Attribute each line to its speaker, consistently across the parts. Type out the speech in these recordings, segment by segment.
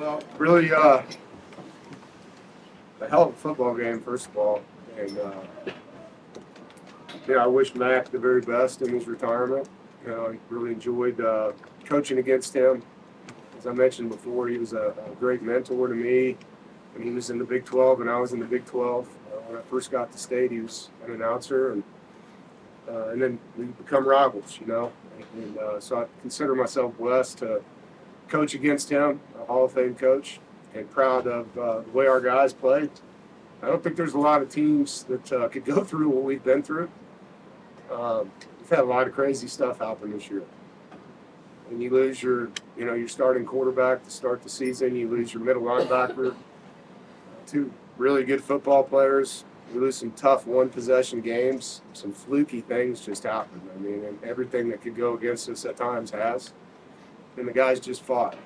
Speaker 1: Well, really, a hell of a football game, first of all. And, I wish Mac the very best in his retirement. I really enjoyed coaching against him. As I mentioned before, he was a great mentor to me. And he was in the Big 12 and I was in the Big 12. When I first got to state, he was an announcer. And then we become rivals. So I consider myself blessed to coach against him, a Hall of Fame coach, and proud of the way our guys played. I don't think there's a lot of teams that could go through what we've been through. We've had a lot of crazy stuff happen this year. And you lose your starting quarterback to start the season. You lose your middle linebacker. Two really good football players. We lose some tough one-possession games. Some fluky things just happen. And everything that could go against us at times has. And the guys just fought.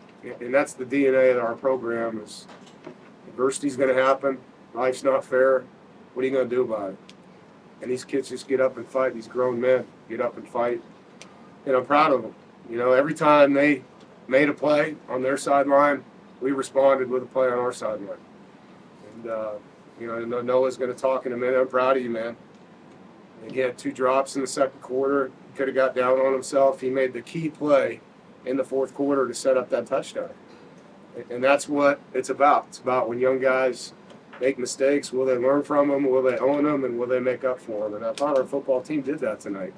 Speaker 1: And that's the DNA of our program is adversity's going to happen. Life's not fair. What are you going to do about it? And these kids just get up and fight. These grown men get up and fight. And I'm proud of them. Every time they made a play on their sideline, we responded with a play on our sideline. And, Noah's going to talk in a minute. I'm proud of you, man. And he had 2 drops in the second quarter. He could have got down on himself. He made the key play in the fourth quarter to set up that touchdown. And that's what it's about. It's about when young guys make mistakes, will they learn from them, will they own them, and will they make up for them? And I thought our football team did that tonight,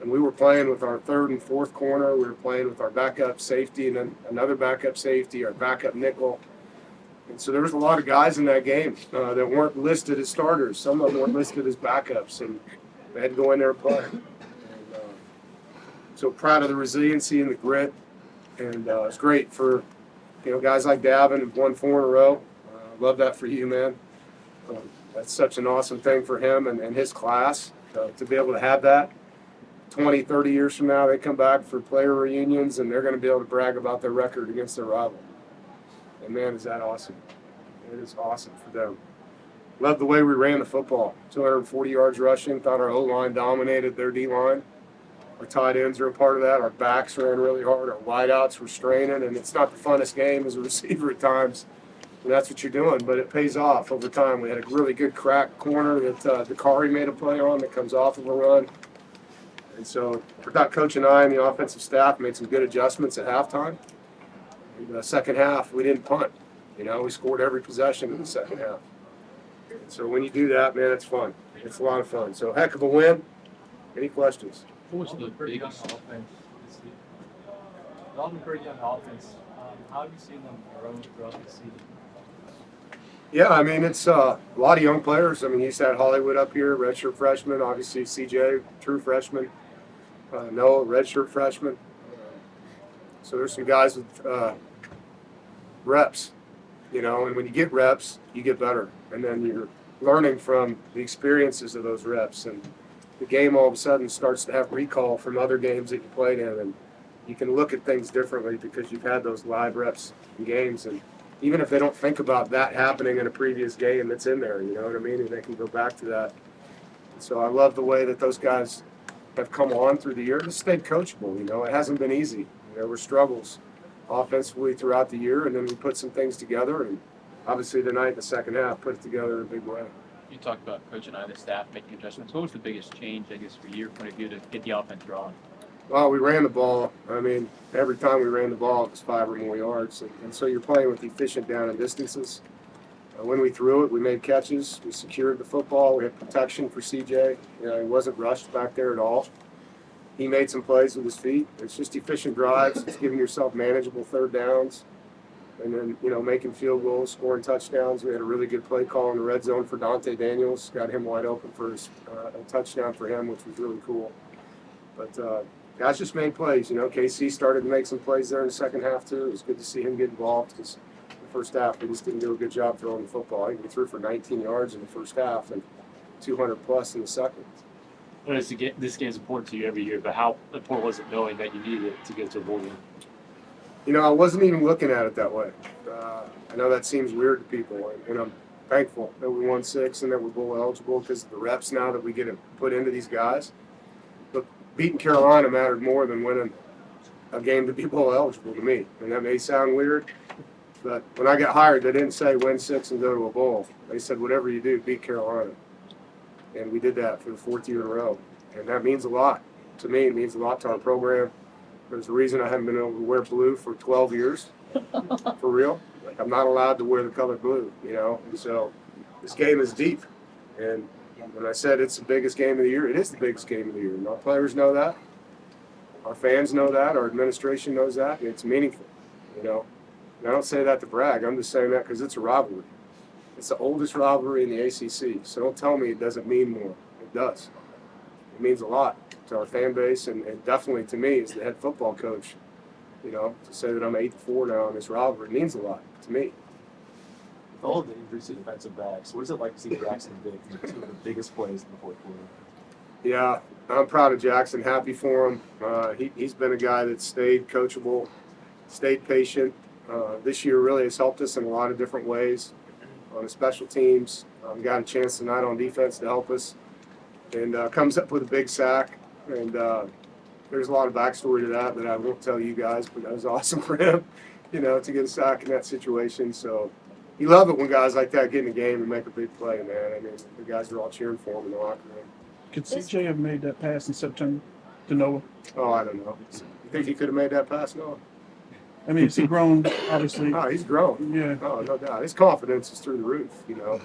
Speaker 1: And we were playing with our third and fourth corner. We were playing with our backup safety and then another backup safety, our backup nickel. And so there was a lot of guys in that game that weren't listed as starters. Some of them weren't listed as backups, and they had to go in there and play. So proud of the resiliency and the grit, and it's great for guys like Davin who've won 4 in a row. Love that for you, man. That's such an awesome thing for him and his class to be able to have that. 20, 30 years from now, they come back for player reunions, and they're going to be able to brag about their record against their rival. And man, is that awesome. It is awesome for them. Love the way we ran the football. 240 yards rushing. Thought our O-line dominated their D-line. Our tight ends are a part of that. Our backs ran really hard. Our wideouts were straining, and it's not the funnest game as a receiver at times. And that's what you're doing, but it pays off over time. We had a really good crack corner that Dakari made a play on that comes off of a run. And so I thought Coach and I and the offensive staff made some good adjustments at halftime. In the second half, we didn't punt. We scored every possession in the second half. And so when you do that, man, it's fun. It's a lot of fun. So heck of a win. Any questions?
Speaker 2: What was the biggest offense this year? They've all been pretty young offense. How have you seen them grow throughout the season?
Speaker 1: Yeah, it's a lot of young players. You just had Hollywood up here, redshirt freshman. Obviously, CJ, true freshman. Noah, redshirt freshman. So there's some guys with reps, and when you get reps, you get better. And then you're learning from the experiences of those reps. And the game all of a sudden starts to have recall from other games that you played in. And you can look at things differently because you've had those live reps in games. And even if they don't think about that happening in a previous game that's in there, you know what I mean? And they can go back to that. So I love the way that those guys have come on through the year. It's stayed coachable, It hasn't been easy. There were struggles offensively throughout the year, and then we put some things together. And obviously tonight in the second half, put it together in a big way.
Speaker 2: You talked about Coach and I, the staff, making adjustments. What was the biggest change, I guess, for your point of view to get the offense rolling?
Speaker 1: Well, we ran the ball. Every time we ran the ball, it was 5 or more yards. And so you're playing with efficient down and distances. When we threw it, we made catches. We secured the football. We had protection for CJ. He wasn't rushed back there at all. He made some plays with his feet. It's just efficient drives. It's giving yourself manageable third downs. And then, making field goals, scoring touchdowns. We had a really good play call in the red zone for Dante Daniels. Got him wide open for a touchdown for him, which was really cool. But guys just made plays. KC started to make some plays there in the second half, too. It was good to see him get involved because the first half, we just didn't do a good job throwing the football. I think we threw for 19 yards in the first half and 200-plus in the second.
Speaker 2: Well, this game's important to you every year, but how important was it knowing that you needed it to get to a bowl game?
Speaker 1: I wasn't even looking at it that way. I know that seems weird to people, and I'm thankful that we won 6 and that we're bowl eligible because of the reps now that we get to put into these guys. But beating Carolina mattered more than winning a game to be bowl eligible to me. And that may sound weird, But when I got hired, they didn't say win 6 and go to a bowl. They said whatever you do, beat Carolina. And we did that for the 4th year in a row. And that means a lot. To me, it means a lot to our program. There's a reason I haven't been able to wear blue for 12 years. For real. Like, I'm not allowed to wear the color blue, you know? And so this game is deep. And when I said it's the biggest game of the year, it is the biggest game of the year. And our players know that. Our fans know that. Our administration knows that. And it's meaningful, you know? And I don't say that to brag. I'm just saying that because it's a rivalry. It's the oldest rivalry in the ACC. So don't tell me it doesn't mean more. It does. It means a lot to our fan base and definitely to me as the head football coach. You know, to say that I'm 8-4 now in this rivalry means a lot to me.
Speaker 3: With all of the injuries to defensive backs, what is it like to see Jackson and Vic make two of the biggest plays in the fourth quarter?
Speaker 1: Yeah, I'm proud of Jackson. Happy for him. He's been a guy that stayed coachable, stayed patient. This year really has helped us in a lot of different ways on the special teams. Got a chance tonight on defense to help us, and comes up with a big sack. And there's a lot of backstory to that I won't tell you guys, but that was awesome for him, you know, to get a sack in that situation. So you love it when guys like that get in the game and make a big play, man. I mean, the guys are all cheering for him in the locker room.
Speaker 4: Could CJ have made that pass in September to Noah?
Speaker 1: Oh, I don't know. You think he could have made that pass? No.
Speaker 4: I mean, is he grown, obviously?
Speaker 1: Oh, he's grown.
Speaker 4: Yeah.
Speaker 1: Oh, no doubt. His confidence is through the roof, you know.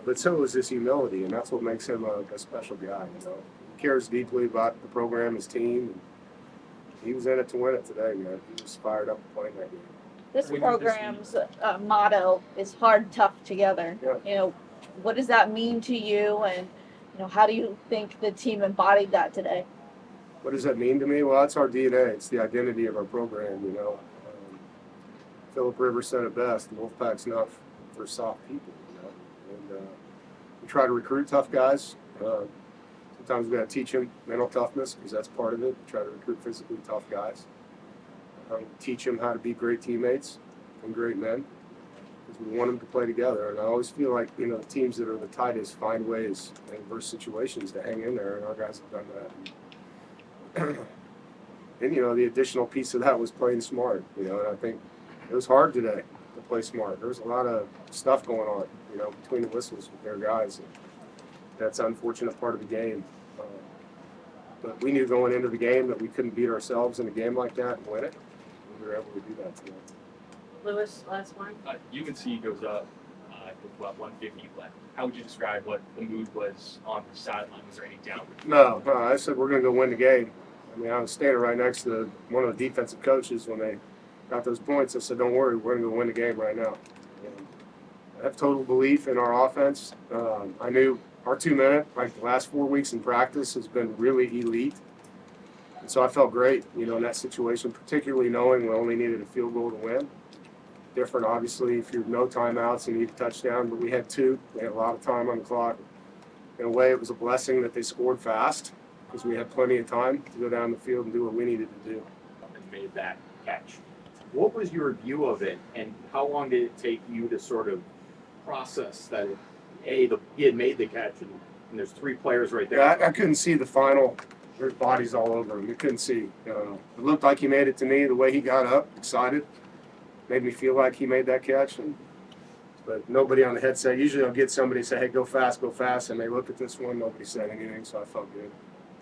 Speaker 1: But so is his humility, and that's what makes him a special guy, you know. He cares deeply about the program, his team. And he was in it to win it today, man. He was fired up playing that game.
Speaker 5: This program's motto is hard, tough, together.
Speaker 1: Yeah.
Speaker 5: You know, what does that mean to you, and you know, how do you think the team embodied that today?
Speaker 1: What does that mean to me? Well, it's our DNA. It's the identity of our program, you know. Philip Rivers said it best, the Wolfpack's not for soft people, you know. And we try to recruit tough guys. Sometimes we got to teach them mental toughness because that's part of it. We try to recruit physically tough guys. Teach them how to be great teammates and great men because we want them to play together. And I always feel like, you know, the teams that are the tightest find ways in adverse situations to hang in there, and our guys have done that. And, you know, the additional piece of that was playing smart, you know, and I think it was hard today to play smart. There was a lot of stuff going on, you know, between the whistles with their guys. And that's an unfortunate part of the game. But we knew going into the game that we couldn't beat ourselves in a game like that and win it. And we were able to do that today.
Speaker 5: Lewis, last one.
Speaker 2: UNC goes up with what 150 left. How would you describe what the mood was on the sideline? Was there any doubt?
Speaker 1: No, I said we're going to go win the game. I mean, I was standing right next to one of the defensive coaches when they got those points. I said, don't worry, we're going to go win the game right now. And I have total belief in our offense. I knew our 2-minute, like the last 4 weeks in practice, has been really elite. And so I felt great, you know, in that situation, particularly knowing we only needed a field goal to win. Different, obviously, if you're no timeouts and you need a touchdown, but we had 2. We had a lot of time on the clock. In a way, it was a blessing that they scored fast because we had plenty of time to go down the field and do what we needed to do.
Speaker 6: And made that catch. What was your view of it, and how long did it take you to sort of process that he had made the catch, and there's 3 players right there?
Speaker 1: Yeah, I couldn't see the final. There's bodies all over him. You couldn't see. It looked like he made it to me. The way he got up, excited, made me feel like he made that catch. But nobody on the headset. Usually I'll get somebody to say, hey, go fast, and they look at this one. Nobody said anything, so I felt good.